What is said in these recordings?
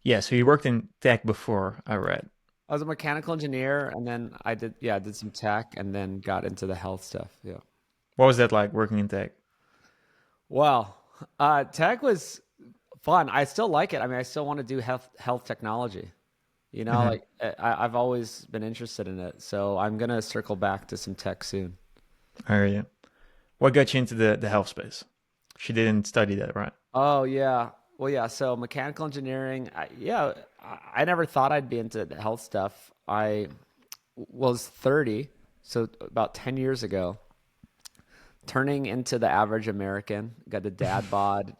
Yeah, so you worked in tech before, I read. I was a mechanical engineer, and then I did some tech, and then got into the health stuff. Yeah. What was that like working in tech? Well, tech was fun. I still like it. I mean, I still want to do health technology. You know, Hmm. like I've always been interested in it. So I'm gonna circle back to some tech soon. I hear you. What got you into the health space? She didn't study that, right? Oh yeah. Well, yeah. So mechanical engineering. I never thought I'd be into the health stuff. I was 30, so about 10 years ago, turning into the average American, got the dad bod,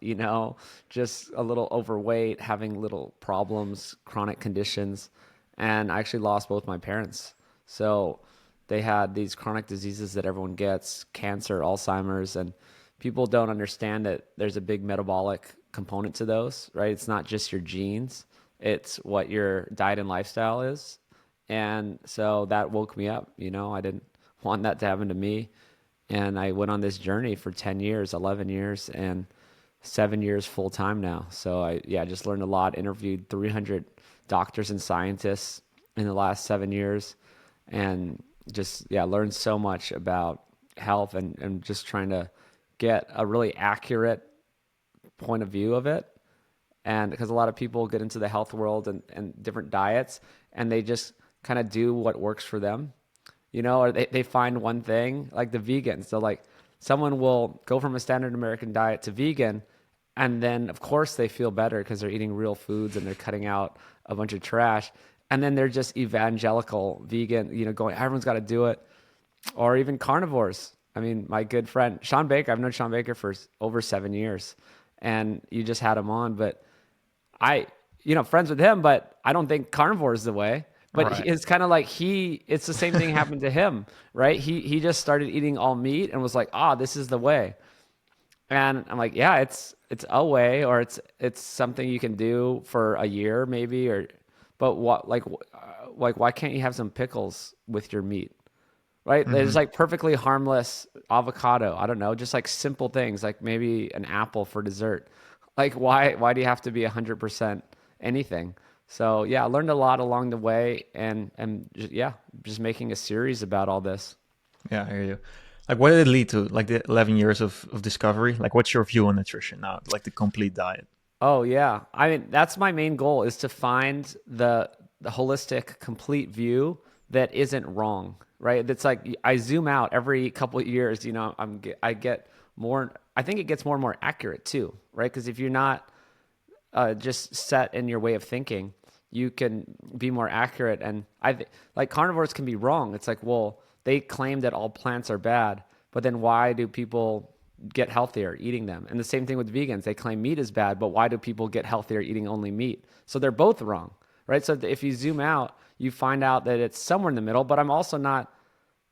just a little overweight, having little problems, chronic conditions, and I actually lost both my parents. So they had these chronic diseases that everyone gets, cancer, Alzheimer's, and people don't understand that there's a big metabolic component to those, right? It's not just your genes, it's what your diet and lifestyle is. And so that woke me up, I didn't want that to happen to me. And I went on this journey for 10 years, 11 years, and 7 years full time now. So I just learned a lot, interviewed 300 doctors and scientists in the last 7 years, and just, yeah, learned so much about health and just trying to get a really accurate point of view of it. And because a lot of people get into the health world and different diets, and they just kind of do what works for them, or they find one thing, like the vegans. So like someone will go from a standard American diet to vegan, and then of course they feel better because they're eating real foods and they're cutting out a bunch of trash. And then they're just evangelical vegan, going, everyone's got to do it. Or even carnivores. I mean, my good friend Sean Baker, I've known Sean Baker for over 7 years, and you just had him on, but I, friends with him, but I don't think carnivore is the way. But Right. it's kind of like it's the same thing happened to him, right? He just started eating all meat and was like, this is the way. And I'm like, yeah, it's a way, or it's something you can do for a year maybe, but like why can't you have some pickles with your meat? Right? There's Hmm. like perfectly harmless avocado. I don't know, just like simple things, like maybe an apple for dessert. Like why do you have to be 100% anything? So yeah, I learned a lot along the way, and yeah, just making a series about all this. Yeah, I hear you. Like, what did it lead to? Like the 11 years of discovery? Like, what's your view on nutrition now? Like the complete diet? Oh yeah. I mean, that's my main goal, is to find the holistic, complete view that isn't wrong, right? That's like I zoom out every couple of years, I get more. I think it gets more and more accurate too, right? Because if you're not just set in your way of thinking, you can be more accurate. And like carnivores can be wrong. It's like, well, they claim that all plants are bad, but then why do people get healthier eating them? And the same thing with vegans. They claim meat is bad, but why do people get healthier eating only meat? So they're both wrong, right? So if you zoom out, you find out that it's somewhere in the middle. But I'm also not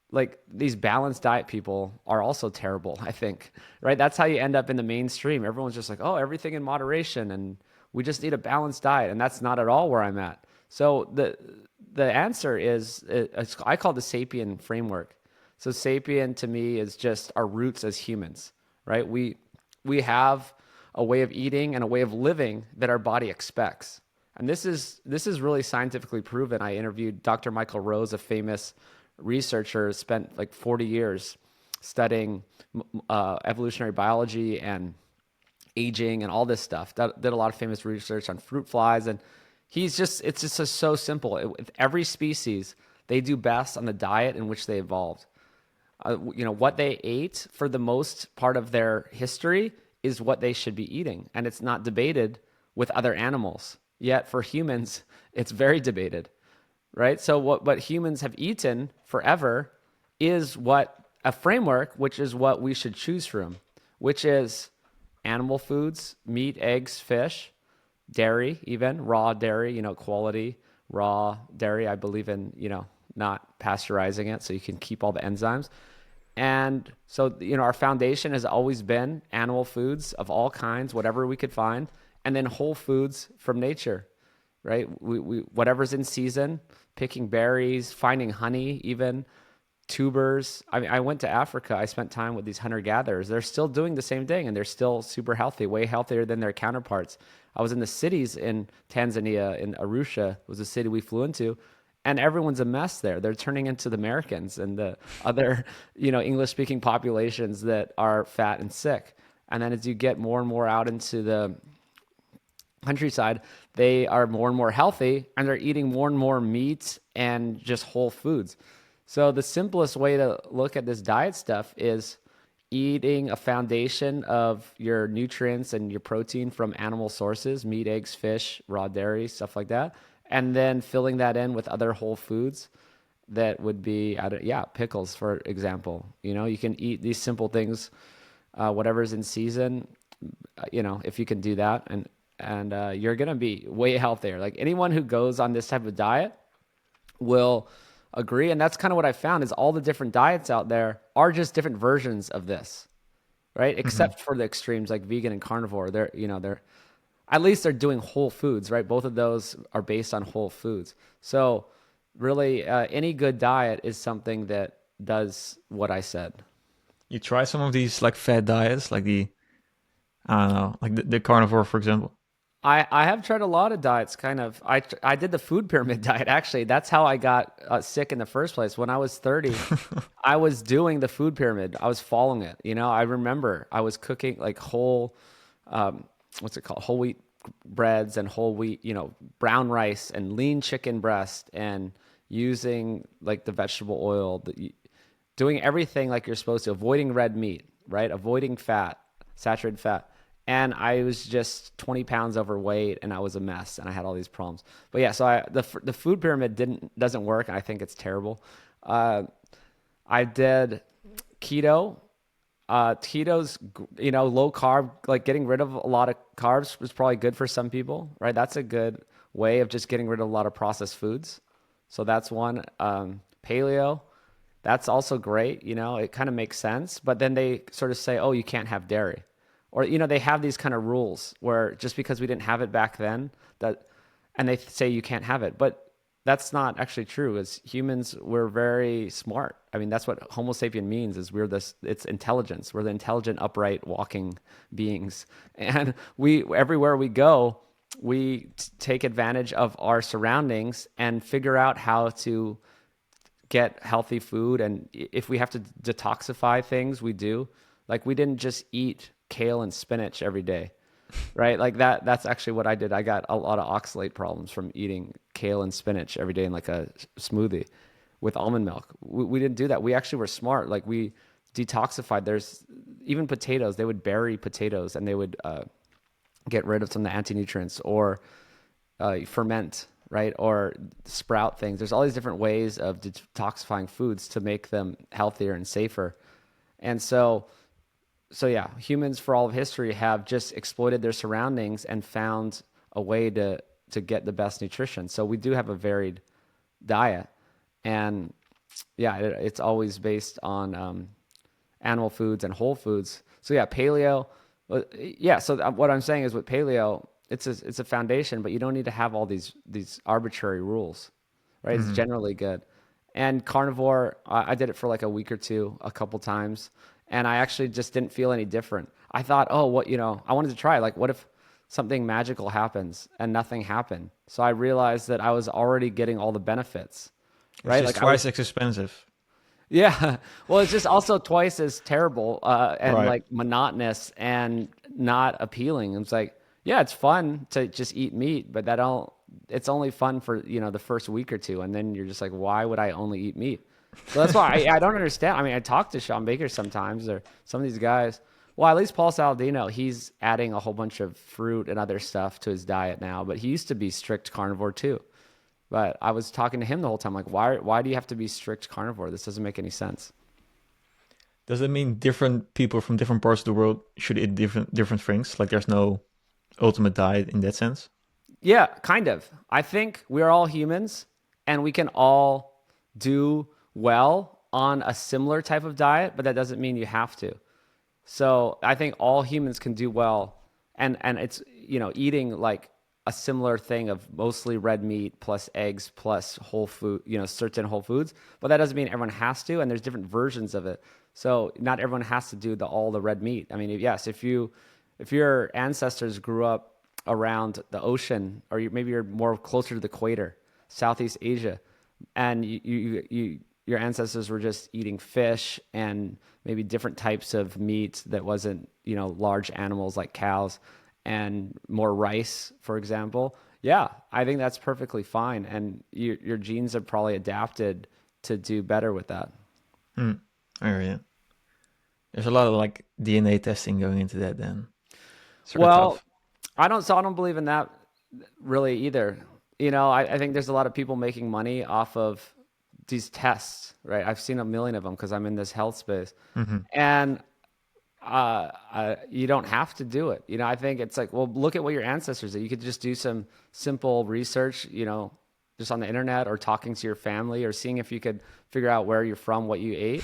like, these balanced diet people are also terrible, I think, right? That's how you end up in the mainstream. Everyone's just like, oh, everything in moderation, and we just need a balanced diet. And that's not at all where I'm at. So the answer is, I call it the Sapien framework. So Sapien to me is just our roots as humans, right? We have a way of eating and a way of living that our body expects. And this is really scientifically proven. I interviewed Dr. Michael Rose, a famous researcher, spent like 40 years studying evolutionary biology and aging and all this stuff. Did a lot of famous research on fruit flies, and it's just so simple. With every species, they do best on the diet in which they evolved. What they ate for the most part of their history is what they should be eating, and it's not debated with other animals. Yet for humans, it's very debated, right? So what humans have eaten forever is what a framework, which is what we should choose from, which is animal foods, meat, eggs, fish, dairy, even raw dairy, quality raw dairy. I believe in, not pasteurizing it so you can keep all the enzymes. And so, our foundation has always been animal foods of all kinds, whatever we could find, and then whole foods from nature, right? Whatever's in season, picking berries, finding honey, even tubers. I mean, I went to Africa. I spent time with these hunter gatherers. They're still doing the same thing, and they're still super healthy, way healthier than their counterparts. I was in the cities in Tanzania, in Arusha was a city we flew into, and everyone's a mess there. They're turning into the Americans and the other, English speaking populations that are fat and sick. And then as you get more and more out into the countryside, they are more and more healthy and they're eating more and more meat and just whole foods. So the simplest way to look at this diet stuff is eating a foundation of your nutrients and your protein from animal sources, meat, eggs, fish, raw dairy, stuff like that, and then filling that in with other whole foods that would be, pickles, for example. You can eat these simple things, whatever's in season, if you can do that, and you're gonna be way healthier. Like anyone who goes on this type of diet will agree, and that's kind of what I found is all the different diets out there are just different versions of this, right? Except for the extremes like vegan and carnivore. They're at least they're doing whole foods, right? Both of those are based on whole foods. So really, any good diet is something that does what I said. You try some of these like fad diets, like I don't know, like the carnivore, for example. I have tried a lot of diets, kind of. I did the food pyramid diet, actually. That's how I got sick in the first place. When I was 30, I was doing the food pyramid. I was following it. I remember I was cooking like whole, what's it called? Whole wheat breads and whole wheat, brown rice and lean chicken breast and using like the vegetable oil, doing everything like you're supposed to, avoiding red meat, right? Avoiding fat, saturated fat. And I was just 20 pounds overweight and I was a mess and I had all these problems. But yeah, so the food pyramid doesn't work. And I think it's terrible. I did keto. Keto's, low carb, like getting rid of a lot of carbs was probably good for some people, right? That's a good way of just getting rid of a lot of processed foods. So that's one. Paleo, that's also great. It kind of makes sense. But then they sort of say, oh, you can't have dairy. Or, they have these kind of rules where just because we didn't have it back then, and they say you can't have it. But that's not actually true. As humans, we're very smart. I mean, that's what Homo sapien means, is it's intelligence. We're the intelligent, upright, walking beings. And everywhere we go, we take advantage of our surroundings and figure out how to get healthy food. And if we have to detoxify things, we do. Like we didn't just eat kale and spinach every day, right? Like that's actually what I did. I got a lot of oxalate problems from eating kale and spinach every day in like a smoothie with almond milk. We didn't do that. We actually were smart. Like we detoxified. There's even potatoes. They would bury potatoes and they would get rid of some of the anti-nutrients, or ferment, right? Or sprout things. There's all these different ways of detoxifying foods to make them healthier and safer. And so yeah, humans for all of history have just exploited their surroundings and found a way to get the best nutrition. So we do have a varied diet, and yeah, it's always based on animal foods and whole foods. So yeah, paleo. Yeah, so what I'm saying is with paleo, it's a foundation, but you don't need to have all these arbitrary rules, right? It's generally good. And carnivore, I did it for like a week or two, a couple times. And I actually just didn't feel any different. I thought, oh, I wanted to try. Like, what if something magical happens and nothing happened? So I realized that I was already getting all the benefits, It's right? just Like twice as expensive. yeah. Well, it's just also twice as terrible and Right. like monotonous and not appealing. It's like, yeah, it's fun to just eat meat, but it's only fun for, the first week or two. And then you're just like, why would I only eat meat? So that's why I don't understand. I mean, I talk to Sean Baker sometimes, or some of these guys. Well, at least Paul Saladino, he's adding a whole bunch of fruit and other stuff to his diet now, but he used to be strict carnivore too. But I was talking to him the whole time, like, why do you have to be strict carnivore? This doesn't make any sense. Does that mean different people from different parts of the world should eat different things? Like there's no ultimate diet in that sense? Yeah, kind of. I think we're all humans and we can all do well on a similar type of diet, but that doesn't mean you have to. So I think all humans can do well, and it's eating like a similar thing of mostly red meat plus eggs plus whole food, certain whole foods. But that doesn't mean everyone has to, and there's different versions of it. So not everyone has to do all the red meat. I mean, yes, if your ancestors grew up around the ocean, or maybe you're more closer to the equator, Southeast Asia, and your ancestors were just eating fish and maybe different types of meat that wasn't, large animals like cows, and more rice, for example. Yeah, I think that's perfectly fine, and your genes have probably adapted to do better with that. Hmm. Oh yeah. There's a lot of like DNA testing going into that. Then sort of Well, tough. I don't believe in that really either. I think there's a lot of people making money off of these tests, right? I've seen a million of them because I'm in this health space, Hmm. and you don't have to do it. I think it's like, well, look at what your ancestors did. You could just do some simple research, just on the internet, or talking to your family, or seeing if you could figure out where you're from, what you ate.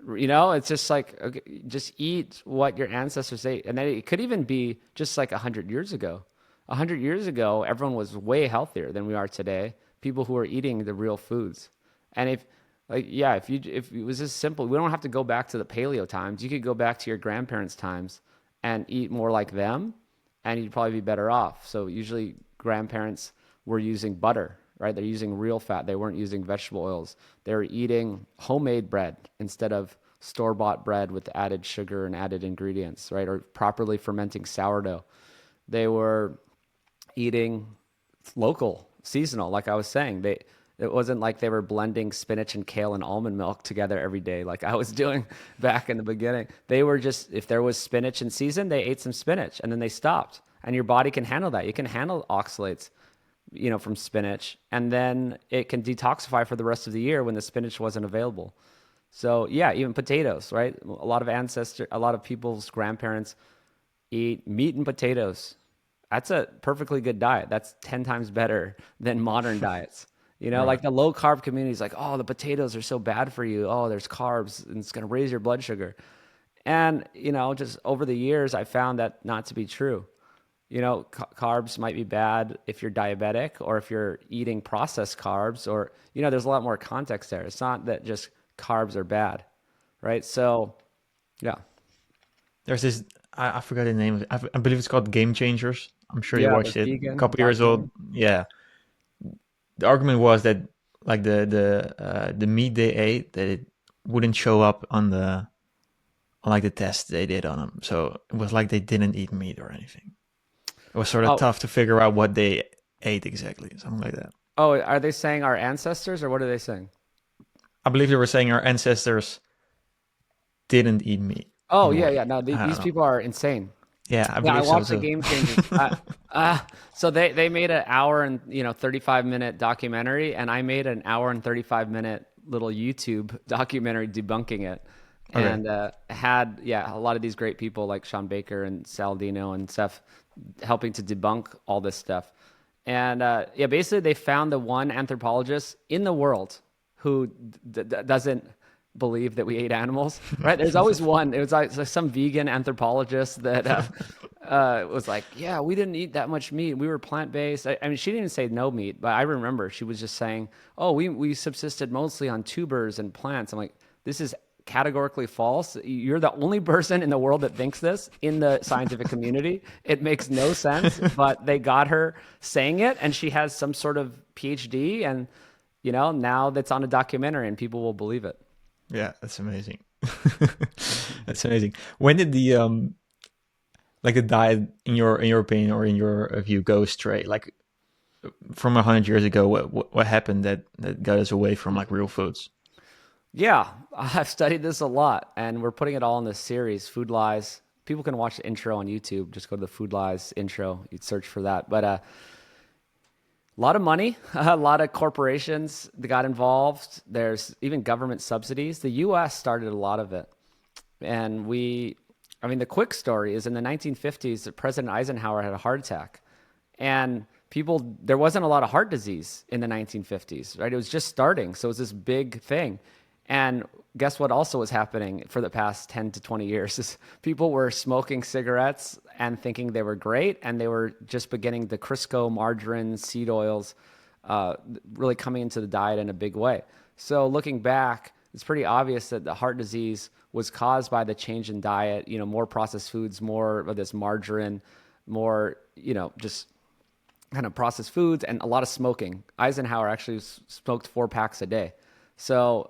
It's just like, okay, just eat what your ancestors ate. And then it could even be just like 100 years ago. 100 years ago, everyone was way healthier than we are today. People who are eating the real foods. And if it was just simple, we don't have to go back to the paleo times. You could go back to your grandparents' times and eat more like them, and you'd probably be better off. So usually grandparents were using butter, right? They're using real fat. They weren't using vegetable oils. They were eating homemade bread instead of store-bought bread with added sugar and added ingredients, right? Or properly fermenting sourdough. They were eating local, seasonal, like I was saying. It wasn't like they were blending spinach and kale and almond milk together every day like I was doing back in the beginning. They were just, if there was spinach in season, they ate some spinach and then they stopped. And your body can handle that. You can handle oxalates, from spinach, and then it can detoxify for the rest of the year when the spinach wasn't available. So yeah, even potatoes, right? A lot of people's grandparents eat meat and potatoes. That's a perfectly good diet. That's 10 times better than modern diets. Like Right. the low carb community is like, oh, the potatoes are so bad for you. Oh, there's carbs and it's going to raise your blood sugar. And, just over the years, I found that not to be true. Carbs might be bad if you're diabetic, or if you're eating processed carbs, or, there's a lot more context there. It's not that just carbs are bad, right? So, yeah. There's this. I forgot the name of it. I believe it's called Game Changers. I'm sure you Yeah, the watched it. A vegan couple years old. documentary. Yeah. The argument was that like the meat they ate, that it wouldn't show up on like the test they did on them. So it was like they didn't eat meat or anything. It was sort of Oh, tough to figure out what they ate exactly, something like that. oh, are they saying our ancestors, or what are they saying? I believe they were saying our ancestors didn't eat meat Oh, in a yeah, way. yeah. No, I don't these know. people are insane. Yeah, I Yeah, I believe so watched the too. Game Changers. So they made an hour and 35-minute documentary, and I made an hour and 35-minute little YouTube documentary debunking it, Okay. and had a lot of these great people like Sean Baker and Saladino and stuff helping to debunk all this stuff. And yeah, basically they found the one anthropologist in the world who doesn't believe that we ate animals, right? There's always one. It was like some vegan anthropologist that was like, yeah, we didn't eat that much meat. We were plant-based. I mean, she didn't say no meat, but I remember she was just saying, oh, we subsisted mostly on tubers and plants. I'm like, this is categorically false. You're the only person in the world that thinks this in the scientific community. It makes no sense, but they got her saying it, and she has some sort of PhD, and now that's on a documentary and people will believe it. Yeah, that's amazing. That's amazing. When did the like the diet in your opinion or in your view go astray? Like from 100 years ago, what happened that got us away from like real foods? Yeah, I've studied this a lot, and we're putting it all in this series, Food Lies. People can watch the intro on YouTube. Just go to the Food Lies intro. You'd search for that. But a lot of money, a lot of corporations that got involved. There's even government subsidies. The U.S. started a lot of it, and I mean, the quick story is in the 1950s that President Eisenhower had a heart attack, and there wasn't a lot of heart disease in the 1950s, right? It was just starting, so it was this big thing. And guess what also was happening for the past 10 to 20 years is people were smoking cigarettes and thinking they were great, and they were just beginning the Crisco, margarine, seed oils, really coming into the diet in a big way. So looking back, it's pretty obvious that the heart disease was caused by the change in diet, more processed foods, more of this margarine, more, just kind of processed foods and a lot of smoking. Eisenhower actually smoked 4 packs a day. So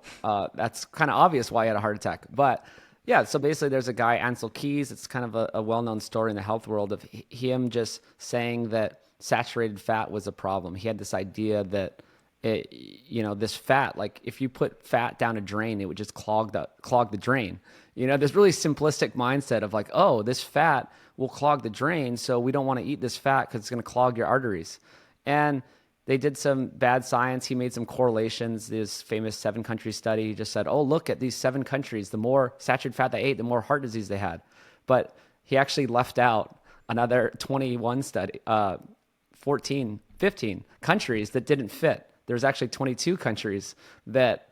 that's kind of obvious why he had a heart attack. But yeah, so basically there's a guy, Ansel Keys. It's kind of a well-known story in the health world of him just saying that saturated fat was a problem. He had this idea that this fat, like if you put fat down a drain, it would just clog the drain. This really simplistic mindset of like, oh, this fat will clog the drain, so we don't want to eat this fat because it's going to clog your arteries. And they did some bad science. He made some correlations. This famous 7-country study, he just said, oh, look at these 7 countries. The more saturated fat they ate, the more heart disease they had. But he actually left out another 21 study, 14, 15 countries that didn't fit. There's actually 22 countries that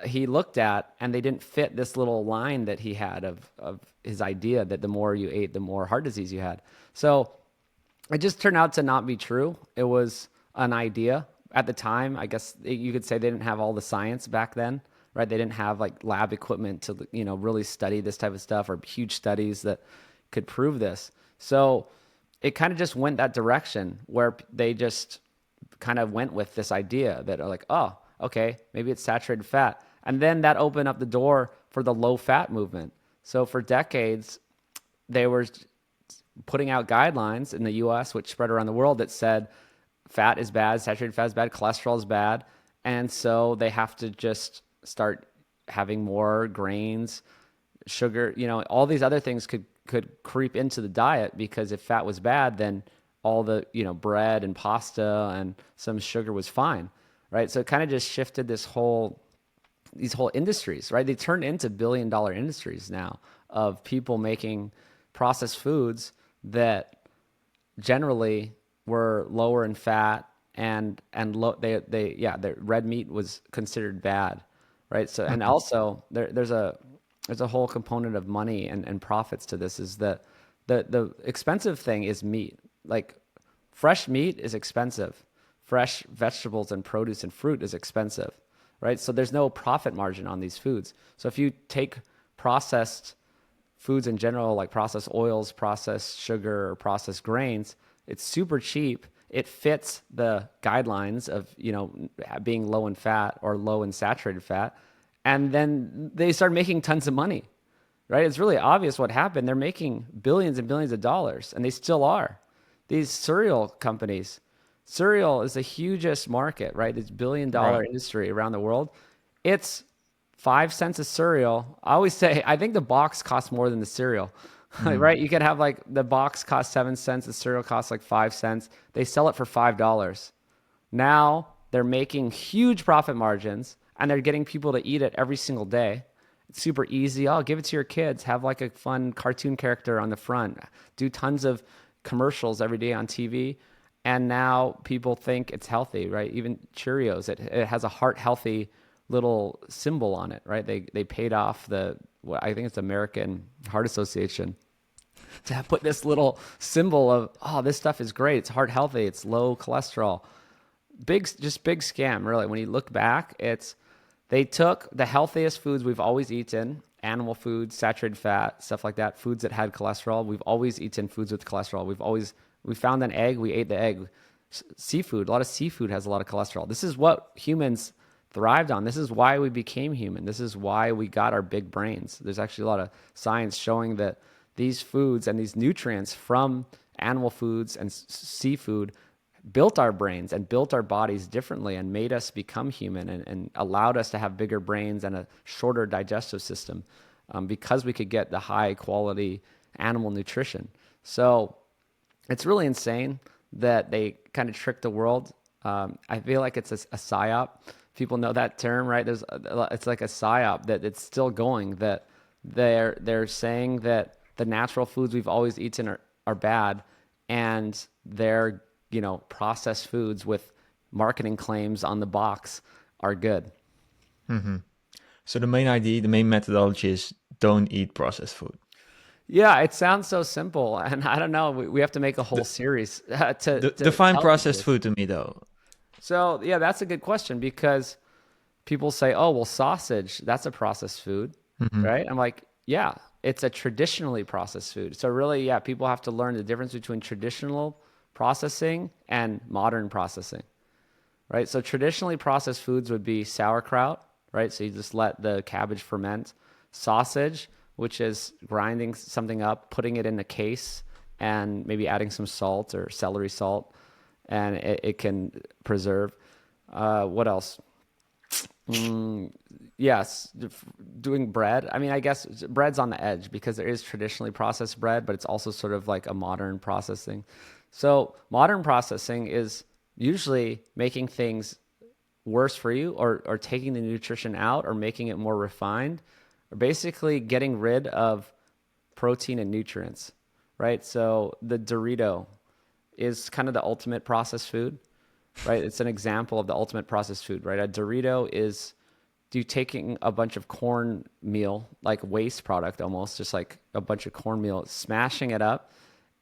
he looked at, and they didn't fit this little line that he had of his idea that the more you ate, the more heart disease you had. So it just turned out to not be true. It was an idea at the time. I guess you could say they didn't have all the science back then, right? They didn't have like lab equipment to, really study this type of stuff, or huge studies that could prove this. So it kind of just went that direction where they just kind of went with this idea that are like, oh, okay, maybe it's saturated fat. And then that opened up the door for the low fat movement. So for decades, they were putting out guidelines in the US, which spread around the world, that said fat is bad, saturated fat is bad, cholesterol is bad. And so they have to just start having more grains, sugar, all these other things could creep into the diet, because if fat was bad, then all the, bread and pasta and some sugar was fine, right? So it kind of just shifted these whole industries, right? They turned into billion-dollar industries now of people making processed foods that generally were lower in fat and low. The red meat was considered bad, right? So, and also there's a whole component of money and profits to this, is that the expensive thing is meat. Like fresh meat is expensive. Fresh vegetables and produce and fruit is expensive, right? So there's no profit margin on these foods. So if you take processed foods in general, like processed oils, processed sugar, or processed grains, it's super cheap. It fits the guidelines of, being low in fat or low in saturated fat. And then they start making tons of money, right? It's really obvious what happened. They're making billions and billions of dollars, and they still are. These cereal companies, cereal is the hugest market, right? It's $1 billion industry around the world. It's 5 cents a cereal. I always say, I think the box costs more than the cereal, right? You could have like the box costs 7 cents, the cereal costs like 5 cents. They sell it for $5. Now they're making huge profit margins, and they're getting people to eat it every single day. It's super easy. Oh, give it to your kids. Have like a fun cartoon character on the front. Do tons of commercials every day on TV. And now people think it's healthy, right? Even Cheerios, it has a heart healthy little symbol on it, right? They paid off I think it's American Heart Association to put this little symbol of, oh, this stuff is great. It's heart healthy. It's low cholesterol. Big scam, really. When you look back, they took the healthiest foods we've always eaten, animal foods, saturated fat, stuff like that, foods that had cholesterol. We've always eaten foods with cholesterol. We found an egg, we ate the egg. Seafood, a lot of seafood has a lot of cholesterol. This is what humans thrived on. This is why we became human. This is why we got our big brains. There's actually a lot of science showing that these foods and these nutrients from animal foods and seafood built our brains and built our bodies differently and made us become human and allowed us to have bigger brains and a shorter digestive system, because we could get the high quality animal nutrition. So it's really insane that they kind of tricked the world. I feel like it's a psyop. People know that term, right? It's like a psyop that it's still going, that they're saying that the natural foods we've always eaten are bad, and they're, processed foods with marketing claims on the box are good. Mm-hmm. So the main idea, the main methodology is don't eat processed food. Yeah, it sounds so simple, and I don't know. We have to make a whole series to define processed food to me, though. So yeah, that's a good question, because people say, "Oh, well, sausage, that's a processed food," right? I'm like, yeah, it's a traditionally processed food. So really, yeah, people have to learn the difference between traditional processing and modern processing, right? So traditionally processed foods would be sauerkraut, right? So you just let the cabbage ferment. Sausage, which is grinding something up, putting it in a case, and maybe adding some salt or celery salt, and it can preserve. What else? Yes, doing bread. I mean, I guess bread's on the edge because there is traditionally processed bread, but it's also sort of like a modern processing. So modern processing is usually making things worse for you, or taking the nutrition out, or making it more refined, or basically getting rid of protein and nutrients, right? So the Dorito is kind of the ultimate processed food, right? It's an example of the ultimate processed food, right? A Dorito is you taking a bunch of corn meal, like waste product almost, just like a bunch of cornmeal, smashing it up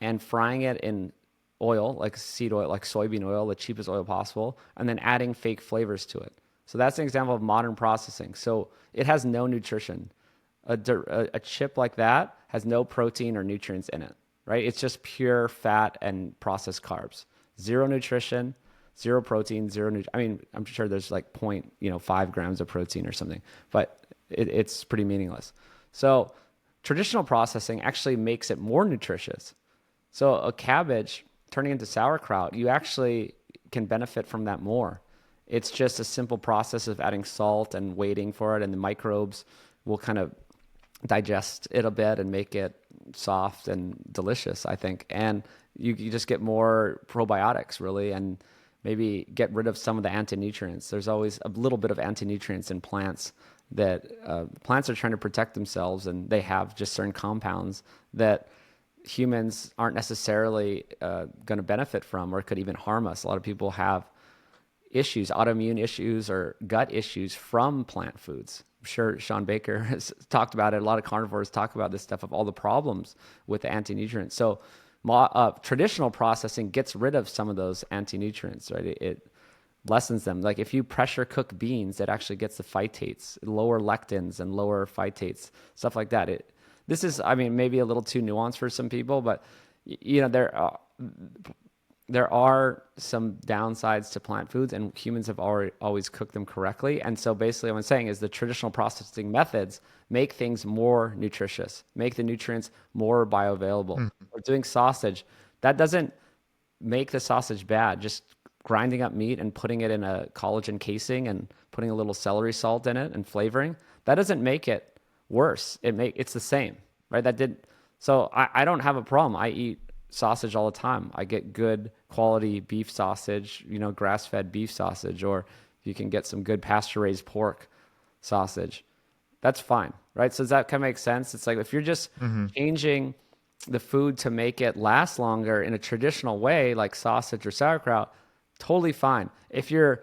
and frying it in oil, like seed oil, like soybean oil, the cheapest oil possible, and then adding fake flavors to it. So that's an example of modern processing. So it has no nutrition. A chip like that has no protein or nutrients in it, right? It's just pure fat and processed carbs. Zero nutrition, zero protein, I mean, I'm sure there's like 5 grams of protein or something, but it's pretty meaningless. So traditional processing actually makes it more nutritious. So a cabbage turning into sauerkraut, you actually can benefit from that more. It's just a simple process of adding salt and waiting for it, and the microbes will kind of digest it a bit and make it soft and delicious, I think. And you just get more probiotics, really, and maybe get rid of some of the anti-nutrients. There's always a little bit of anti-nutrients in plants that plants are trying to protect themselves, and they have just certain compounds that humans aren't necessarily going to benefit from, or could even harm us. A lot of people have issues, autoimmune issues or gut issues from plant foods. I'm sure Sean Baker has talked about it. A lot of carnivores talk about this stuff, of all the problems with the anti-nutrients. So traditional processing gets rid of some of those anti-nutrients, right? It lessens them. Like if you pressure cook beans, it actually gets the phytates, lower lectins and lower phytates, stuff like that. This is, I mean, maybe a little too nuanced for some people, but there are some downsides to plant foods, and humans have always cooked them correctly. And so basically what I'm saying is the traditional processing methods make things more nutritious, make the nutrients more bioavailable. Or doing sausage, that doesn't make the sausage bad. Just grinding up meat and putting it in a collagen casing and putting a little celery salt in it and flavoring, that doesn't make it worse. It's the same, right? So I don't have a problem. I eat sausage all the time. I get good quality beef sausage, grass-fed beef sausage, or you can get some good pasture-raised pork sausage. That's fine, right? So does that kind of make sense? It's like if you're just changing the food to make it last longer in a traditional way, like sausage or sauerkraut, totally fine. If you're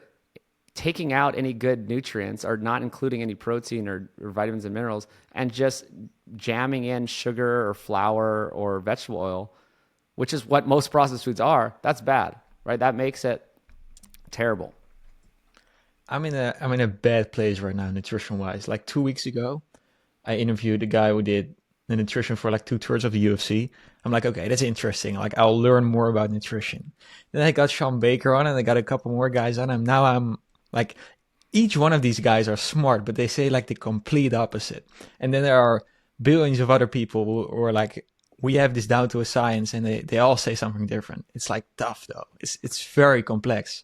taking out any good nutrients or not including any protein or vitamins and minerals and just jamming in sugar or flour or vegetable oil, which is what most processed foods are, that's bad, right? That makes it terrible. I'm in a bad place right now, nutrition wise. Like 2 weeks ago, I interviewed a guy who did the nutrition for like 2/3 of the UFC. I'm like, okay, that's interesting. Like, I'll learn more about nutrition. Then I got Sean Baker on, and I got a couple more guys on. And now I'm like, each one of these guys are smart, but they say like the complete opposite. And then there are billions of other people who are like, we have this down to a science, and they all say something different. It's like tough though. It's very complex.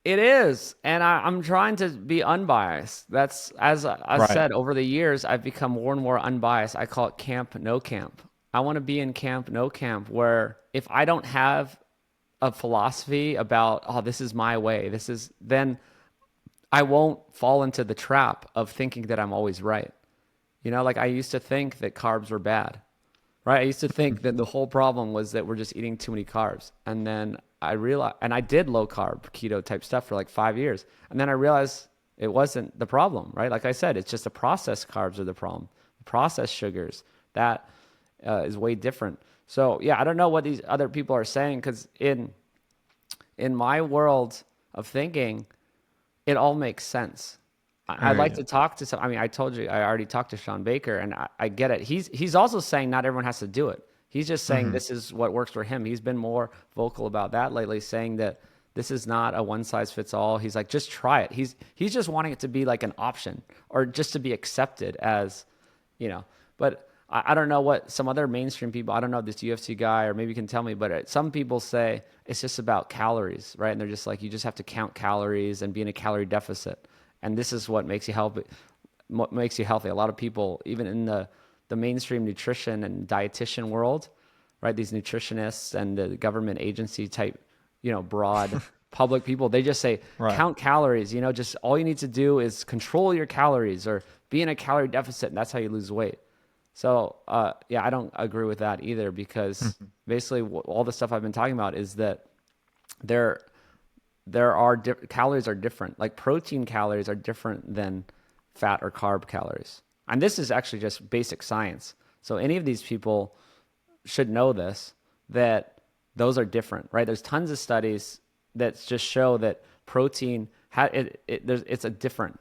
It is, and I'm trying to be unbiased. That's, as I Right. said, over the years, I've become more and more unbiased. I call it camp, no camp. I want to be in camp, no camp, where if I don't have a philosophy about, oh, this is my way, then I won't fall into the trap of thinking that I'm always right. Like I used to think that carbs were bad, right? I used to think that the whole problem was that we're just eating too many carbs. And then I realized, and I did low carb keto type stuff for like 5 years. And then I realized it wasn't the problem, right? Like I said, it's just the processed carbs are the problem. The processed sugars, that is way different. So yeah, I don't know what these other people are saying, because in my world of thinking, it all makes sense. I I'd hear like you. to talk to I mean, I told you, I already talked to Sean Baker, and I get it. He's also saying not everyone has to do it. He's just saying Hmm. this is what works for him. He's been more vocal about that lately, saying that this is not a one size fits all. He's like, just try it. He's just wanting it to be like an option or just to be accepted as, you know. But I don't know what some other mainstream people, I don't know this UFC guy, or maybe you can tell me, but some people say it's just about calories, right? And they're just like, you just have to count calories and be in a calorie deficit. And this is what makes you healthy. What makes you healthy. A lot of people, even in the mainstream nutrition and dietitian world, right? These nutritionists and the government agency type, broad public people, they just say Right. count calories. Just all you need to do is control your calories or be in a calorie deficit, and that's how you lose weight. So, yeah, I don't agree with that either because Mhm. basically all the stuff I've been talking about is that there there are calories are different. Like protein calories are different than fat or carb calories. And this is actually just basic science. So any of these people should know this, that those are different, right? There's tons of studies that just show that protein it's a different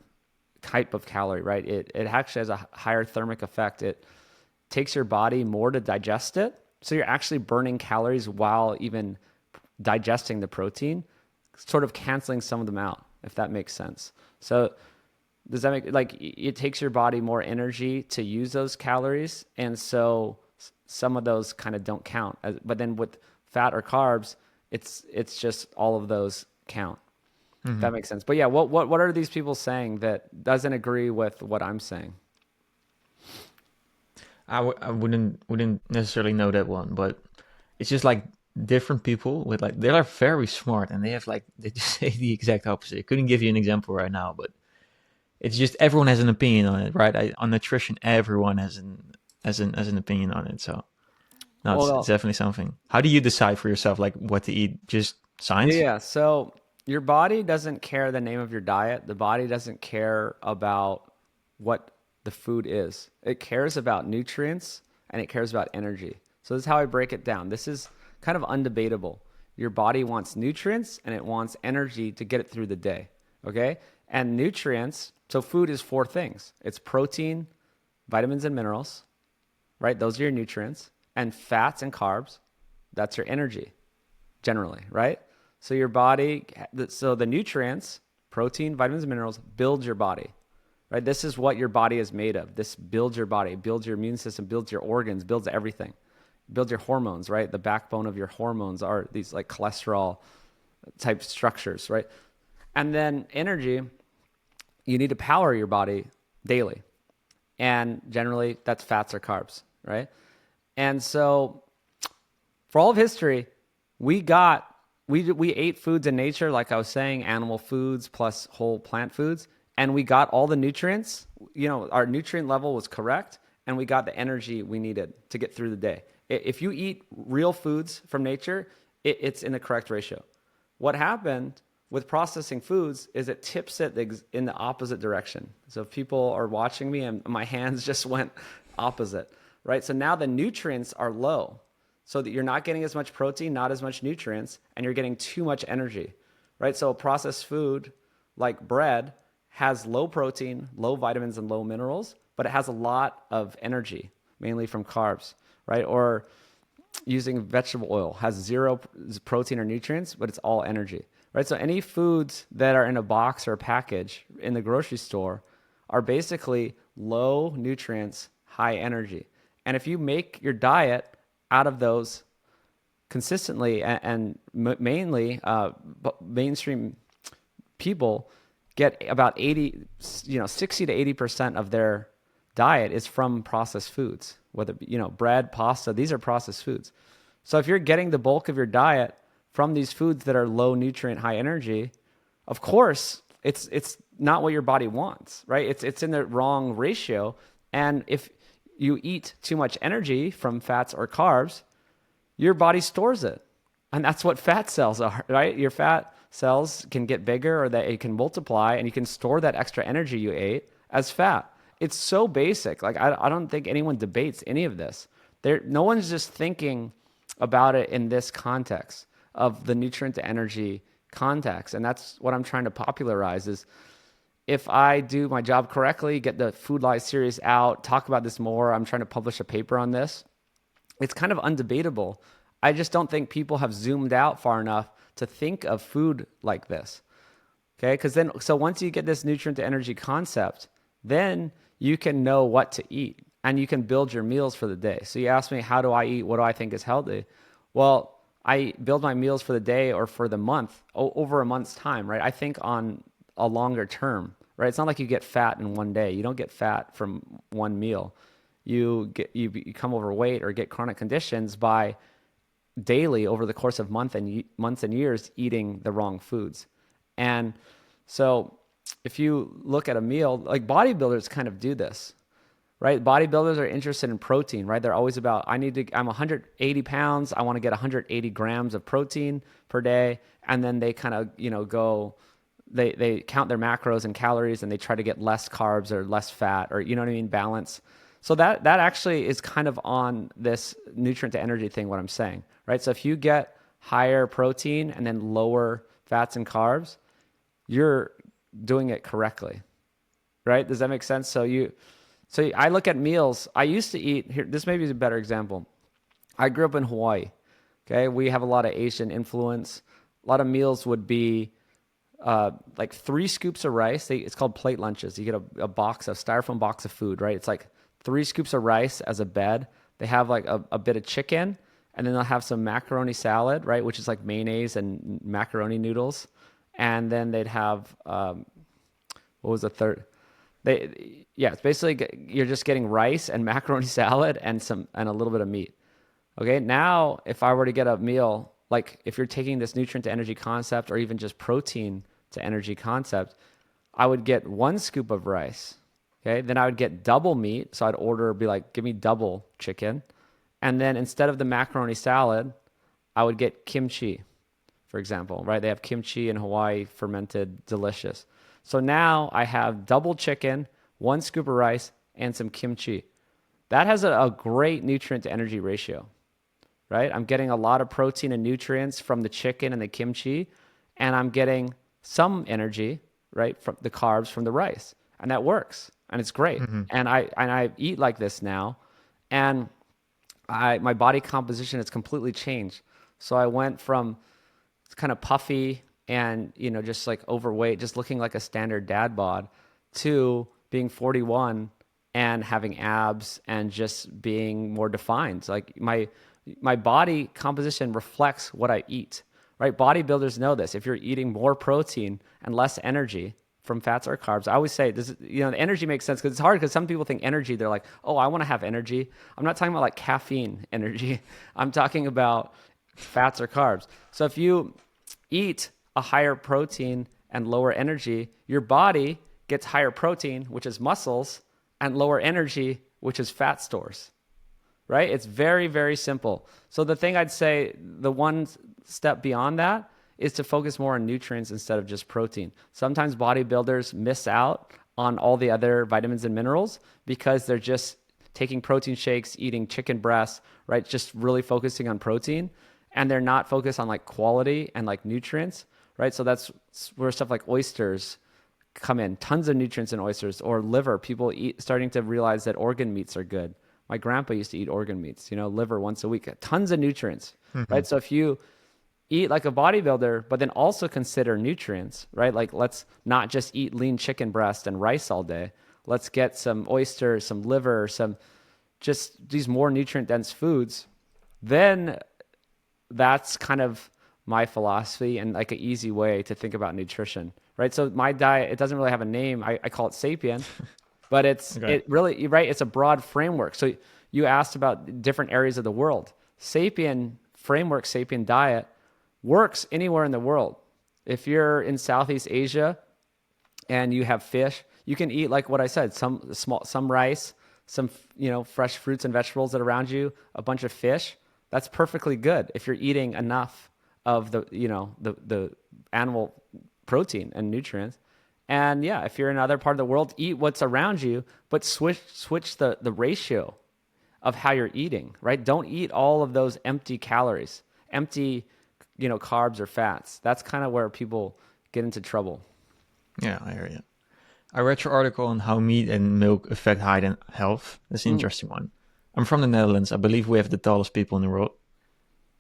type of calorie, right? It actually has a higher thermic effect. It takes your body more to digest it. So you're actually burning calories while even digesting the protein, sort of canceling some of them out, if that makes sense. So does that make like it takes your body more energy to use those calories, and so some of those kind of don't count. But then with fat or carbs, it's just all of those count. If that Mhm. makes sense. But yeah, what are these people saying that doesn't agree with what I'm saying? I wouldn't necessarily know that one, but it's just like different people with like they are very smart and they have like they just say the exact opposite. I couldn't give you an example right now, but it's just everyone has an opinion on it, right? On nutrition, everyone has an opinion on it. So no, it's Well, definitely something. How do you decide for yourself like what to eat? Just science? yeah. So your body doesn't care the name of your diet. The body doesn't care about what the food is. It cares about nutrients and it cares about energy. So this is how I break it down. This is kind of undebatable. Your body wants nutrients and it wants energy to get it through the day. Okay? And nutrients, so food is four things. It's protein, vitamins and minerals, right? Those are your nutrients. And fats and carbs, that's your energy generally, right? So your body, so the nutrients, protein, vitamins, and minerals build your body, right? This is what your body is made of. This builds your body, builds your immune system, builds your organs, builds everything, builds your hormones, right? The backbone of your hormones are these like cholesterol type structures, right? And then energy, you need to power your body daily. And generally that's fats or carbs, right? And so for all of history, we got we ate foods in nature, like I was saying, animal foods plus whole plant foods, and we got all the nutrients. Our nutrient level was correct, and we got the energy we needed to get through the day. If you eat real foods from nature, it's in the correct ratio. What happened with processing foods is it tips it in the opposite direction. So if people are watching me and my hands just went opposite, right? So now the nutrients are low so that you're not getting as much protein, not as much nutrients, and you're getting too much energy, right? So processed food like bread has low protein, low vitamins, and low minerals, but it has a lot of energy, mainly from carbs, right? Or using vegetable oil has zero protein or nutrients, but it's all energy, right? So any foods that are in a box or a package in the grocery store are basically low nutrients, high energy. And if you make your diet out of those consistently and mainly mainstream people get about 80, 60 to 80% of their diet is from processed foods, whether, bread, pasta, these are processed foods. So if you're getting the bulk of your diet from these foods that are low nutrient, high energy, of course, it's not what your body wants, right? It's in the wrong ratio. And if you eat too much energy from fats or carbs, your body stores it. And that's what fat cells are, right? Your fat cells can get bigger or that it can multiply and you can store that extra energy you ate as fat. It's so basic. Like, I don't think anyone debates any of this. No one's just thinking about it in this context of the nutrient to energy context. And that's what I'm trying to popularize is if I do my job correctly, get the Food Lies series out, talk about this more. I'm trying to publish a paper on this it's kind of undebatable. I just don't think people have zoomed out far enough to think of food like this. Okay, because then, so once you get this nutrient to energy concept, then you can know what to eat and you can build your meals for the day. So you ask me, how do I eat? What do I think is healthy? Well, I build my meals for the day or for the month, over a month's time, right? I think on a longer term, right? It's not like you get fat in one day. You don't get fat from one meal. You become overweight or get chronic conditions by daily over the course of months and years eating the wrong foods. And so if you look at a meal, like bodybuilders kind of do this, right? Bodybuilders are interested in protein, right? They're always about, I'm 180 pounds. I want to get 180 grams of protein per day. And then they kind of, go, they count their macros and calories and they try to get less carbs or less fat or, you know what I mean? Balance. So that actually is kind of on this nutrient to energy thing, what I'm saying, right? So if you get higher protein and then lower fats and carbs, you're doing it correctly, right? Does that make sense? So I look at meals. I used to eat here. This maybe is a better example. I grew up in Hawaii. Okay, we have a lot of Asian influence. A lot of meals would be like 3 scoops of rice. It's called plate lunches. You get a box, a styrofoam box of food, right? It's like 3 scoops of rice as a bed. They have like a bit of chicken, and then they'll have some macaroni salad, right? Which is like mayonnaise and macaroni noodles. And then they'd have, what was the third? It's basically you're just getting rice and macaroni salad and a little bit of meat. Okay, now if I were to get a meal, like if you're taking this nutrient to energy concept or even just protein to energy concept, I would get 1 scoop of rice. Okay, then I would get double meat. So I'd be like, give me double chicken. And then instead of the macaroni salad, I would get kimchi, for example, right? They have kimchi in Hawaii, fermented, delicious. So now I have double chicken, 1 scoop of rice, and some kimchi. That has a great nutrient to energy ratio, right? I'm getting a lot of protein and nutrients from the chicken and the kimchi, and I'm getting some energy, right, from the carbs from the rice. And that works, and it's great. Mm-hmm. And I eat like this now, and my body composition has completely changed. So I went from kind of puffy and just like overweight, just looking like a standard dad bod, to being 41 and having abs and just being more defined. Like my body composition reflects what I eat, right? Bodybuilders know this. If you're eating more protein and less energy from fats or carbs, I always say this, the energy makes sense because it's hard because some people think energy, they're like, oh, I want to have energy. I'm not talking about like caffeine energy. I'm talking about fats or carbs. So if you eat a higher protein and lower energy, your body gets higher protein, which is muscles, and lower energy, which is fat stores, right? It's very, very simple. So the thing I'd say, the one step beyond that is to focus more on nutrients instead of just protein. Sometimes bodybuilders miss out on all the other vitamins and minerals because they're just taking protein shakes, eating chicken breasts, right? Just really focusing on protein, and they're not focused on like quality and like nutrients, right? So that's where stuff like oysters come in. Tons of nutrients in oysters, or liver. People starting to realize that organ meats are good. My grandpa used to eat organ meats, liver once a week. Tons of nutrients, Mm-hmm. right? So if you eat like a bodybuilder, but then also consider nutrients, right? Like let's not just eat lean chicken breast and rice all day. Let's get some oysters, some liver, some just these more nutrient dense foods. Then that's kind of my philosophy and like an easy way to think about nutrition, right? So my diet, it doesn't really have a name. I call it Sapien, but Okay. it really, right? It's a broad framework. So you asked about different areas of the world. Sapien framework, Sapien diet works anywhere in the world. If you're in Southeast Asia and you have fish, you can eat like what I said, some rice, some fresh fruits and vegetables that are around you, a bunch of fish. That's perfectly good if you're eating enough of the animal protein and nutrients. And yeah, if you're in another part of the world, eat what's around you, but switch the ratio of how you're eating, right? Don't eat all of those empty calories, empty carbs or fats. That's kind of where people get into trouble. Yeah, I hear you. I read your article on how meat and milk affect height and health. That's an Mm. interesting one. I'm from the Netherlands. I believe we have the tallest people in the world.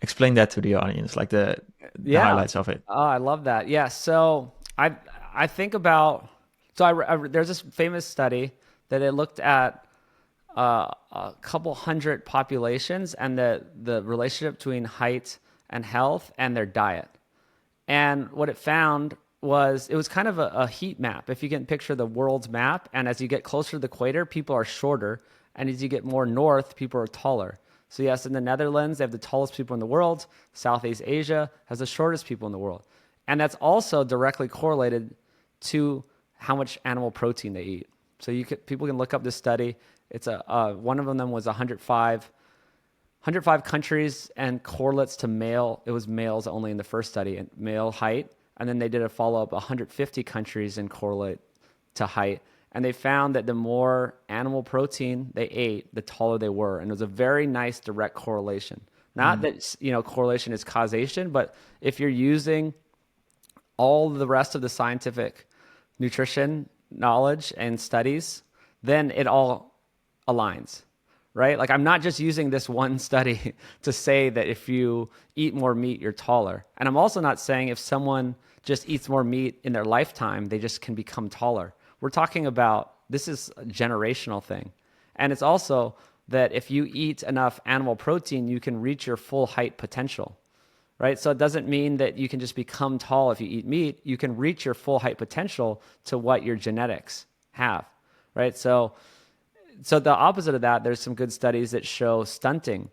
Explain that to the audience, like the Yeah. highlights of it. Oh, I love that. Yeah. So I think about there's this famous study that it looked at a couple hundred populations and the relationship between height and health and their diet. And what it found was it was kind of a heat map. If you can picture the world's map, and as you get closer to the equator, people are shorter, and as you get more north, people are taller. So yes, in the Netherlands, they have the tallest people in the world. Southeast Asia has the shortest people in the world, and that's also directly correlated to how much animal protein they eat. So people can look up this study. It's one of them was 105 countries and correlates to male. It was males only in the first study, and male height. And then they did a follow up 150 countries and correlate to height. And they found that the more animal protein they ate, the taller they were. And it was a very nice direct correlation. Not that, correlation is causation, but if you're using all the rest of the scientific nutrition knowledge and studies, then it all aligns, right? Like I'm not just using this one study to say that if you eat more meat, you're taller. And I'm also not saying if someone just eats more meat in their lifetime, they just can become taller. We're talking about this is a generational thing. And it's also that if you eat enough animal protein, you can reach your full height potential, right? So it doesn't mean that you can just become tall if you eat meat. You can reach your full height potential to what your genetics have, right? So the opposite of that, there's some good studies that show stunting,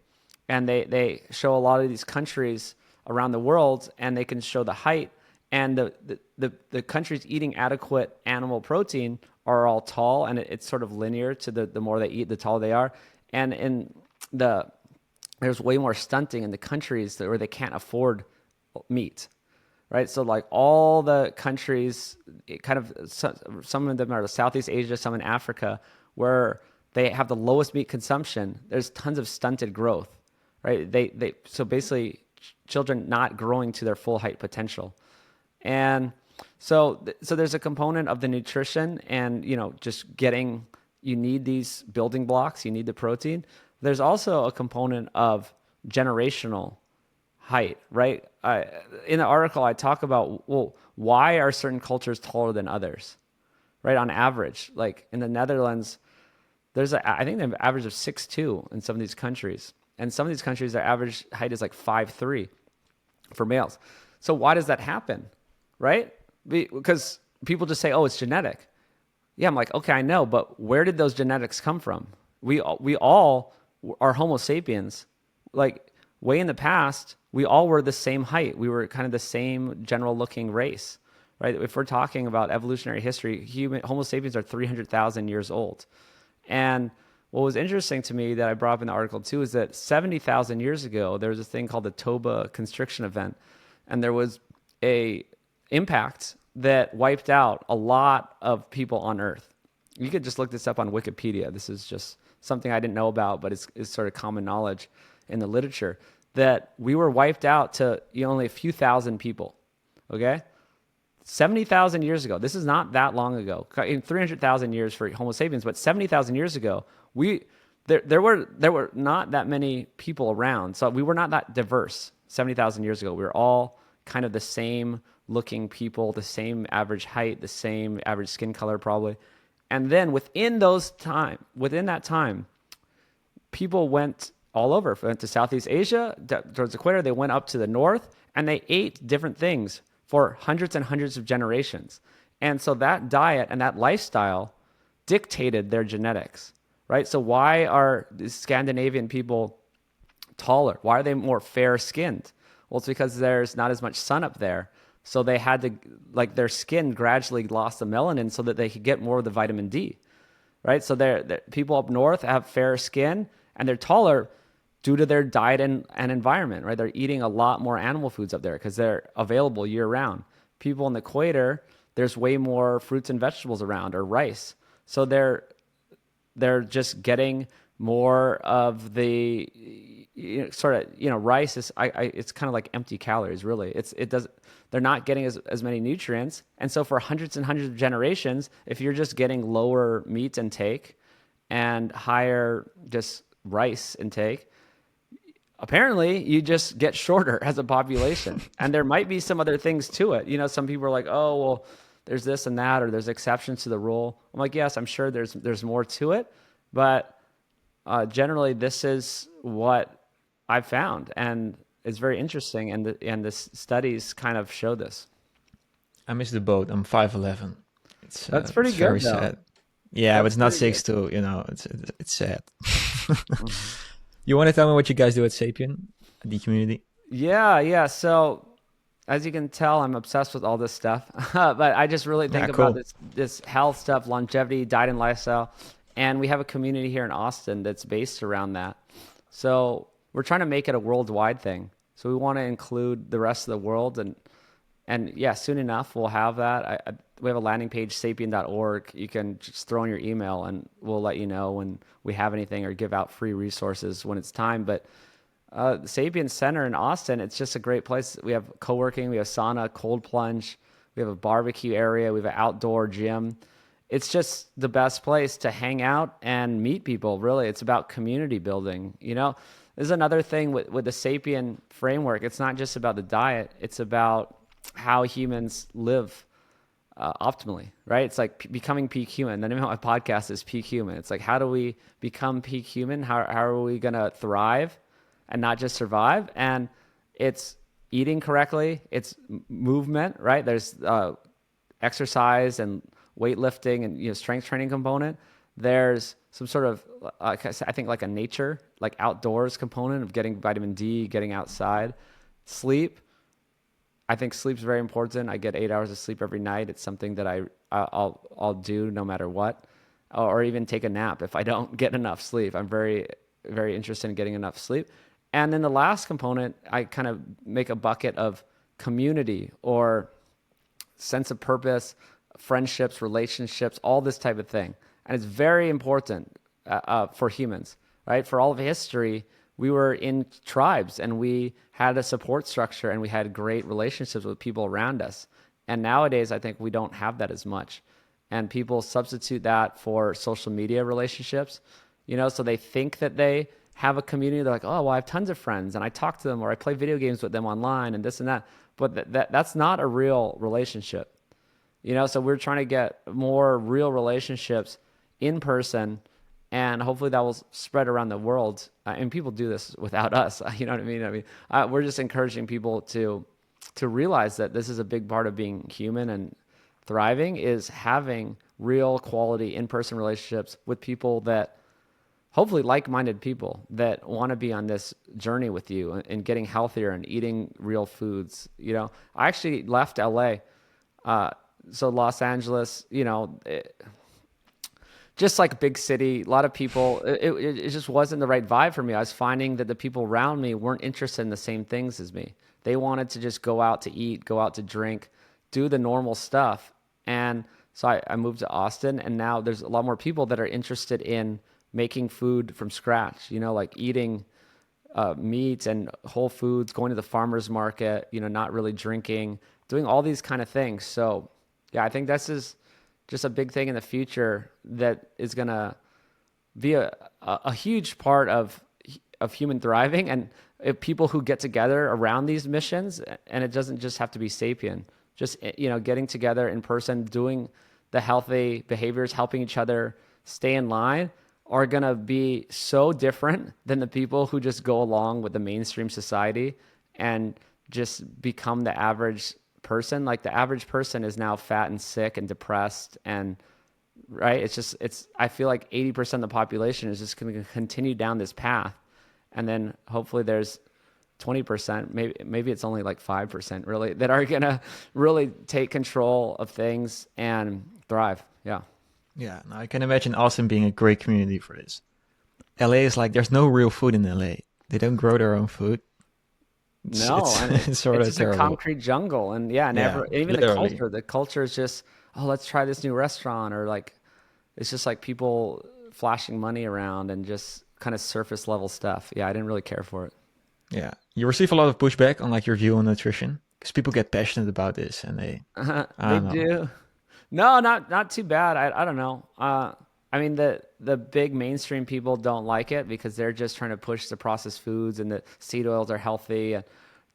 and they show a lot of these countries around the world, and they can show the height, and the countries eating adequate animal protein are all tall, and it's sort of linear to the more they eat, the taller they are. And there's way more stunting in the countries where they can't afford meat, right? So like all the countries, some of them are Southeast Asia, some in Africa, where they have the lowest meat consumption. There's tons of stunted growth, right? So basically children not growing to their full height potential. And so there's a component of the nutrition and, just you need these building blocks, you need the protein. There's also a component of generational height, right? In the article, I talk about, well, why are certain cultures taller than others, right? On average, like in the Netherlands, I think the average of 6'2" in some of these countries. And some of these countries, their average height is like 5'3" for males. So why does that happen, right? Because people just say, oh, it's genetic. Yeah, I'm like, okay, I know, but where did those genetics come from? We all are Homo sapiens. Like way in the past, we all were the same height. We were kind of the same general looking race, right? If we're talking about evolutionary history, Homo sapiens are 300,000 years old. And what was interesting to me that I brought up in the article too is that 70,000 years ago, there was a thing called the Toba constriction event. And there was a impact that wiped out a lot of people on Earth. You could just look this up on Wikipedia. This is just something I didn't know about, but it's sort of common knowledge in the literature that we were wiped out to only a few thousand people. Okay? 70,000 years ago. This is not that long ago. In 300,000 years for Homo sapiens, but 70,000 years ago, there were not that many people around. So we were not that diverse 70,000 years ago. We were all kind of the same looking people, the same average height, the same average skin color probably. And then within that time, people went all over. Went to Southeast Asia, towards the equator. They went up to the north, and they ate different things for hundreds and hundreds of generations. And so that diet and that lifestyle dictated their genetics, right? So why are the Scandinavian people taller? Why are they more fair-skinned? Well, it's because there's not as much sun up there. So they had to, like, their skin gradually lost the melanin so that they could get more of the vitamin D, right? So people up north have fair skin, and they're taller due to their diet and environment, right? They're eating a lot more animal foods up there because they're available year round. People in the equator, there's way more fruits and vegetables around, or rice. So they're just getting more of the rice is it's kind of like empty calories, really. They're not getting as many nutrients. And so for hundreds and hundreds of generations, if you're just getting lower meat intake and higher just rice intake, apparently you just get shorter as a population. And there might be some other things to it. Some people are like, oh, well, there's this and that, or there's exceptions to the rule. I'm like, yes, I'm sure there's more to it, but generally this is what I've found, and it's very interesting. And the studies kind of show this. I missed the boat. I'm 5'11". That's pretty It's very good though. sad. Yeah, but That's it's not pretty good. 6'2". It's sad. Mhm. You want to tell me what you guys do at Sapien, the community? Yeah, yeah. So as you can tell, I'm obsessed with all this stuff. But I just really Yeah, think about cool. this health stuff, longevity, diet and lifestyle. And we have a community here in Austin that's based around that. So we're trying to make it a worldwide thing. So we want to include the rest of the world, and yeah, soon enough we'll have that. We have a landing page, sapien.org. You can just throw in your email and we'll let you know when we have anything or give out free resources when it's time. But the Sapien Center in Austin, it's just a great place. We have co-working, we have sauna, cold plunge, we have a barbecue area, we have an outdoor gym. It's just the best place to hang out and meet people. Really, it's about community building. This is another thing with the Sapien framework. It's not just about the diet. It's about how humans live optimally, right? It's like becoming peak human. The name of my podcast is Peak Human. It's like, how do we become peak human? How are we going to thrive and not just survive? And it's eating correctly. It's movement, right? There's exercise and weightlifting and strength training component. There's some sort of I think like a nature, like outdoors component of getting vitamin D, getting outside. Sleep, I think sleep's very important. I get 8 hours of sleep every night. It's something that I'll do no matter what, or even take a nap if I don't get enough sleep. I'm very very interested in getting enough sleep. And then the last component, I kind of make a bucket of community or sense of purpose, friendships, relationships, all this type of thing. And it's very important for humans, right? For all of history, we were in tribes and we had a support structure and we had great relationships with people around us. And nowadays, I think we don't have that as much. And people substitute that for social media relationships, so they think that they have a community. They're like, oh, well, I have tons of friends and I talk to them or I play video games with them online and this and that. But that's not a real relationship. So we're trying to get more real relationships in person, and hopefully that will spread around the world. And people do this without us. You know what I mean? We're just encouraging people to realize that this is a big part of being human and thriving, is having real quality in-person relationships with people that hopefully like-minded people that want to be on this journey with you and getting healthier and eating real foods. I actually left LA. So Los Angeles, just like a big city, a lot of people, it just wasn't the right vibe for me. I was finding that the people around me weren't interested in the same things as me. They wanted to just go out to eat, go out to drink, do the normal stuff. And so I moved to Austin, and now there's a lot more people that are interested in making food from scratch, like eating meat and whole foods, going to the farmer's market, not really drinking, doing all these kind of things. So yeah, I think this is just a big thing in the future that is going to be a huge part of human thriving, and if people who get together around these missions. And it doesn't just have to be Sapien, just getting together in person, doing the healthy behaviors, helping each other stay in line, are going to be so different than the people who just go along with the mainstream society and just become the average person. Like the average person is now fat and sick and depressed, and right, I feel like 80% of the population is just going to continue down this path, and then hopefully there's 20%, maybe it's only like 5% really, that are going to really take control of things and thrive. Yeah. Yeah, now I can imagine Austin being a great community for this. LA is like, there's no real food in LA. They don't grow their own food. No, and It's sort it's of just a terrible. concrete jungle. And yeah, Yeah, even literally. the culture is just, oh, let's try this new restaurant, or like, it's just like people flashing money around and just kind of surface level stuff. Yeah, I didn't really care for it. Yeah, you receive a lot of pushback on like your view on nutrition because people get passionate about this and I They don't know. do. No, not too bad. I don't know. I mean, the big mainstream people don't like it because they're just trying to push the processed foods and the seed oils are healthy. And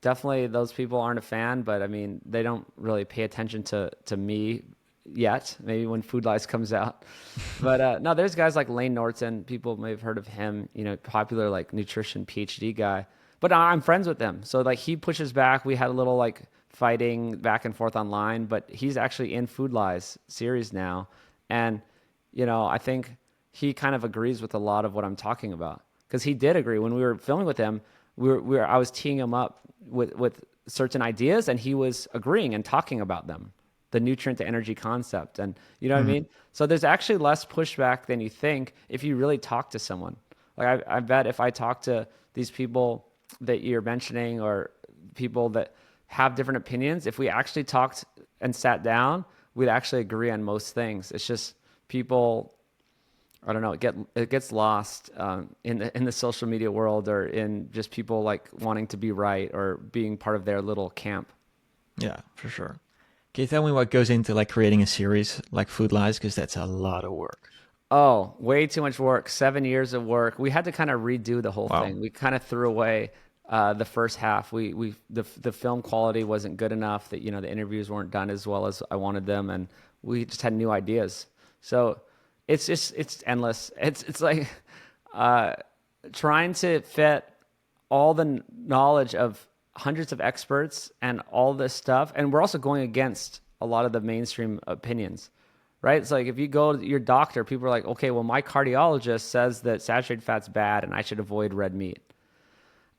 definitely those people aren't a fan, but I mean, they don't really pay attention to me yet. Maybe when Food Lies comes out. But no, there's guys like Lane Norton. People may have heard of him, popular like nutrition PhD guy. But I'm friends with him. So like he pushes back. We had a little like fighting back and forth online, but he's actually in Food Lies series now. And I think he kind of agrees with a lot of what I'm talking about because he did agree when we were filming with him. I was teeing him up with certain ideas, and he was agreeing and talking about them, the nutrient to energy concept, and you know what I Mhm. mean. So there's actually less pushback than you think if you really talk to someone. Like I bet if I talk to these people that you're mentioning or people that have different opinions, if we actually talked and sat down, we'd actually agree on most things. It's just people, I don't know, it gets lost in the social media world or in just people like wanting to be right or being part of their little camp. Yeah, for sure. Can you tell me what goes into like creating a series like Food Lies? Because that's a lot of work. Oh, way too much work. 7 years of work. We had to kind of redo the whole Wow. thing. We kind of threw away the first half. The film quality wasn't good enough. That the interviews weren't done as well as I wanted them, and we just had new ideas. So it's endless. It's like uh, trying to fit all the knowledge of hundreds of experts and all this stuff, and we're also going against a lot of the mainstream opinions, right? It's like if you go to your doctor, people are like, okay, well, my cardiologist says that saturated fat's bad and I should avoid red meat.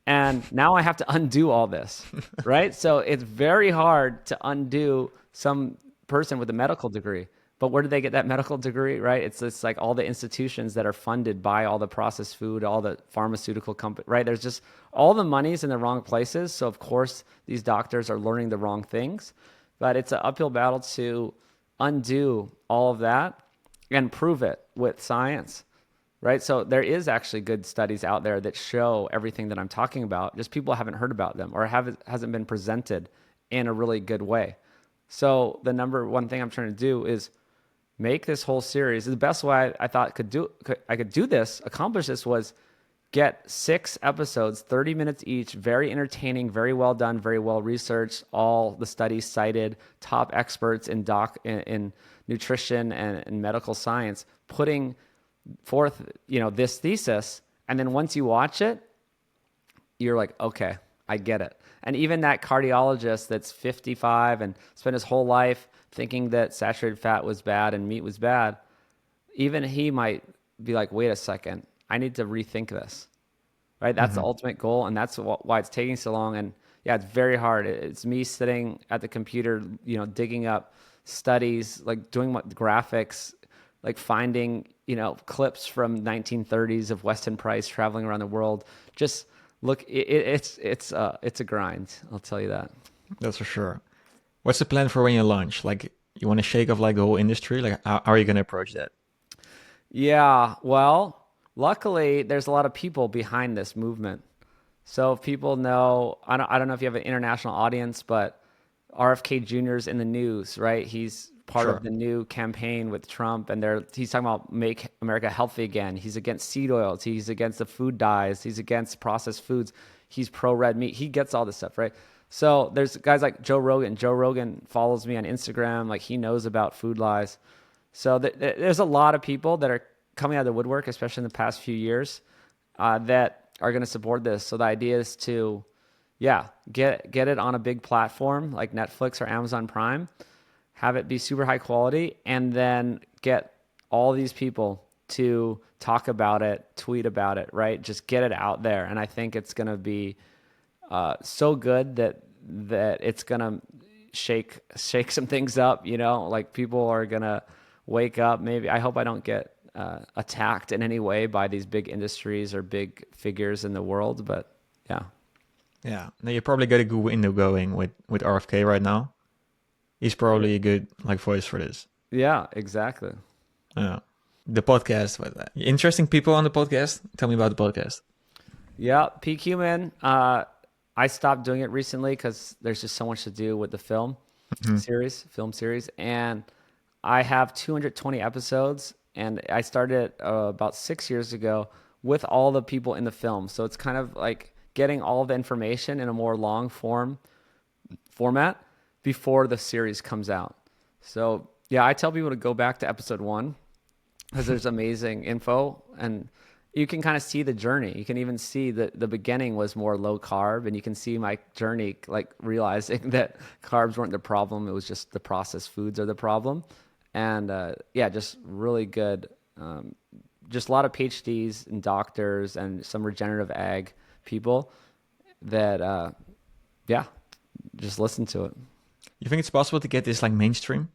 And now I have to undo all this, right? So it's very hard to undo some person with a medical degree. But where do they get that medical degree, right? It's like all the institutions that are funded by all the processed food, all the pharmaceutical company, right? There's just all the money's in the wrong places. So of course these doctors are learning the wrong things. But it's an uphill battle to undo all of that and prove it with science, right? So there is actually good studies out there that show everything that I'm talking about. Just people haven't heard about them or hasn't been presented in a really good way. So the number one thing I'm trying to do is make this whole series. The best way I thought I could do this, accomplish this was get 6 episodes, 30 minutes each, very entertaining, very well done, very well researched, all the studies cited, top experts in nutrition and medical science, putting forth, this thesis. And then once you watch it, you're like, okay, I get it. And even that cardiologist that's 55 and spent his whole life thinking that saturated fat was bad and meat was bad, even he might be like, wait a second, I need to rethink this, right? That's the Hmm. ultimate goal. And that's why it's taking so long. And yeah, it's very hard. It's me sitting at the computer, digging up studies, like doing what graphics, like finding, clips from 1930s of Weston Price traveling around the world. Just look, it's a grind. I'll tell you that. That's for sure. What's the plan for when you launch? Like, you want to shake off like the whole industry? Like, how are you going to approach that? Yeah, well, luckily there's a lot of people behind this movement. So if people know, I don't know if you have an international audience, but RFK Jr.'s in the news, right? He's part of Sure. the new campaign with Trump, and he's talking about make America healthy again. He's against seed oils. He's against the food dyes. He's against processed foods. He's pro red meat. He gets all this stuff, right? So there's guys like Joe Rogan. Joe Rogan follows me on Instagram. Like he knows about food lies. So there's a lot of people that are coming out of the woodwork, especially in the past few years, that are going to support this. So the idea is to, yeah, get it on a big platform like Netflix or Amazon Prime, have it be super high quality, and then get all these people to talk about it, tweet about it, right? Just get it out there, and I think it's going to be so good that it's gonna shake some things up. Like people are gonna wake up. Maybe I hope I don't get attacked in any way by these big industries or big figures in the world. But yeah, Yeah. Now you probably got a good window going with RFK right now. He's probably a good like voice for this. yeah, exactly. Yeah. The podcast, interesting people on the podcast. Tell me about the podcast. Yeah, Peak Human. I stopped doing it recently because there's just so much to do with the film Hmm. series, and I have 220 episodes, and I started about 6 years ago with all the people in the film. So it's kind of like getting all the information in a more long format before the series comes out. So yeah, I tell people to go back to episode one because there's amazing info, and you can kind of see the journey. You can even see that the beginning was more low carb, and you can see my journey, like realizing that carbs weren't the problem. It was just the processed foods are the problem. And yeah, just really good. Just a lot of PhDs and doctors and some regenerative ag people that, yeah, just listen to it. You think it's possible to get this like mainstream,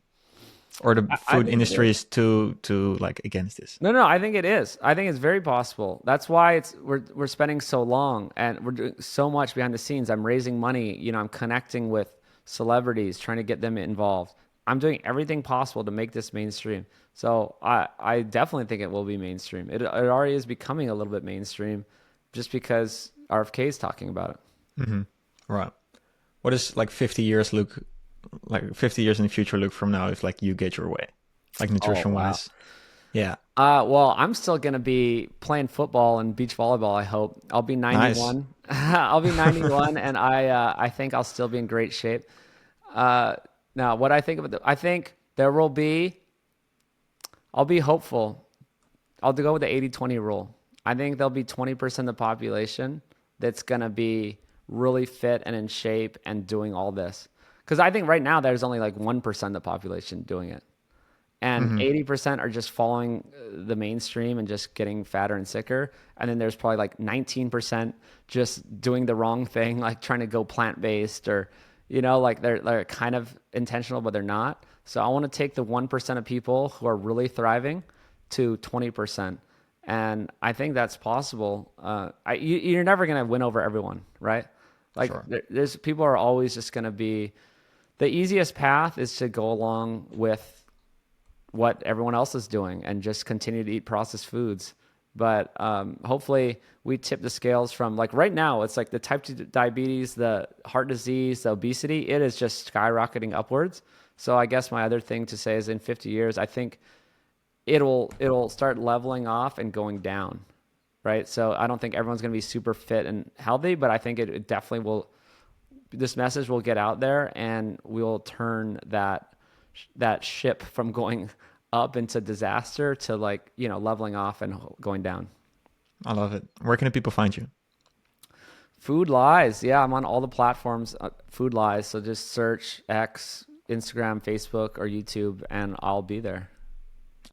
or the I food think it industry is. is too like against this? No, I think it is. I think it's very possible. That's why we're spending so long and we're doing so much behind the scenes. I'm raising money, I'm connecting with celebrities, trying to get them involved. I'm doing everything possible to make this mainstream. So I definitely think it will be mainstream. It already is becoming a little bit mainstream just because RFK is talking about it. Right. What is like 50 years look like 50 years in the future look from now if like you get your way, like Oh, nutrition wow. wise? Yeah. Well, I'm still gonna be playing football and beach volleyball. I hope I'll be Nice. 91. I'll be 91, and I think I'll still be in great shape. Uh, Now, what I think I think there will be. I'll be hopeful. I'll go with the 80-20 rule. I think there'll be 20% of the population that's gonna be really fit and in shape and doing all this. Because I think right now there's only like 1% of the population doing it, and Hmm. 80% are just following the mainstream and just getting fatter and sicker. And then there's probably like 19% just doing the wrong thing, like trying to go plant-based, or like they're kind of intentional but they're not. So I want to take the 1% of people who are really thriving to 20%. And I think that's possible. You're never going to win over everyone, right? Like Sure. there's people are always just going to be, the easiest path is to go along with what everyone else is doing and just continue to eat processed foods. But hopefully we tip the scales from, like, right now, it's like the type 2 diabetes, the heart disease, the obesity, it is just skyrocketing upwards. So I guess my other thing to say is in 50 years, I think it'll start leveling off and going down, right? So I don't think everyone's going to be super fit and healthy, but I think it definitely will, this message will get out there and we'll turn that ship from going up into disaster to, like, leveling off and going down. I love it. Where can the people find you? Food Lies. Yeah, I'm on all the platforms. Food Lies. So just search X, Instagram, Facebook, or YouTube, and I'll be there.